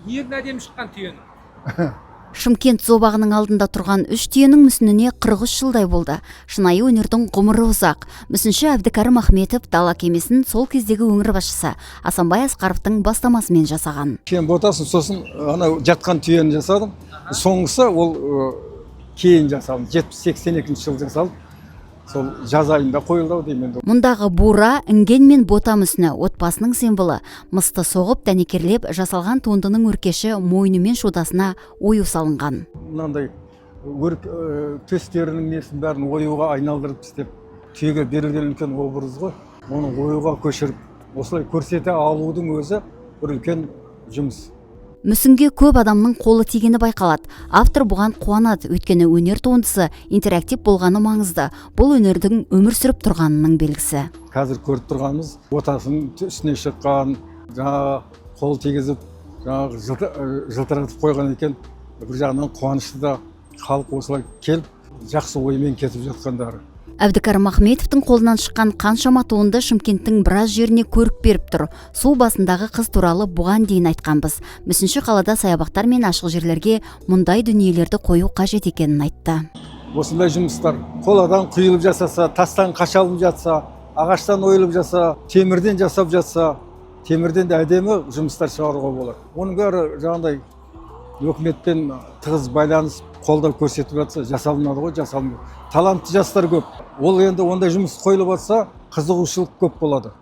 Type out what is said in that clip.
Ең әдемі шыққан түйенің. Шымкент зообағының алдында тұрған 3 түйенің мүсініне 43 жылдай болды. Шынайы өнердің ғұмыры ұзақ. Мүсінші Әбдікәрім Ахметов дала кемесін сол кездегі өңір басшысы Асанбай Асқаровтың бастамасымен жасаған. Кен ботасын сосын ана жатқан түйені жасадым. Соңғысы ол кейін жасалды. 70-82 жылы жасалды. Сол жаз айында қойылды деймін. Мұндағы бура, інген мен бота мүсіні отбасының символы. Мысты соғып, дәнекерлеп жасалған туындының өркеші мойны мен шудасына ою салынған. Мынандай төстерінің несін бәрін оюға айналдырып істеп, түйеге берілген үлкен образ ғой. Оны оюға көшіріп, осылай көрсете алудың өзі бір үлкен жұмыс. Мүсінге көп адамның қолы тигені байқалады. Автор бұған қуанады, өйткені өнер туындысы интерактив болғаны маңызды. Бұл өнердің өмір сүріп тұрғанының белгісі. Қазір көріп тұрғанымыз ботасының үстіне шыққан, жаңағы қол тигізіп, жаңағы жылтыратып қойған екен. Бір жағынан қуанышты да, халық осылай келіп, жақсы оймен кетіп жатқандары. Әбдікәрім Ахметовтың қолынан шыққан қаншама туынды Шымкенттің біраз жеріне көрік беріп тұр. Су басындағы қыз туралы бұған дейін айтқанбыз. Мүсінші қалада саябақтар мен ашық жерлерге мұндай дүниелерді қою қажет екенін айтты. Осындай жұмыстар қоладан құйылып жасаса, тастан қашалып жатса, ағаштан ойылып жаса, темірден жасап жатса, темірден де әдемі жұмыстар шығаруға болады. Оның бәрі жаңағыдай өкіметпен тығыз байланыс қолдау көрсетіп жатса, жасалынады ғой, жасалынады. Талантты жастар көп. Ол енді ондай жұмыс қойылып жатса, қызығушылық көп болады.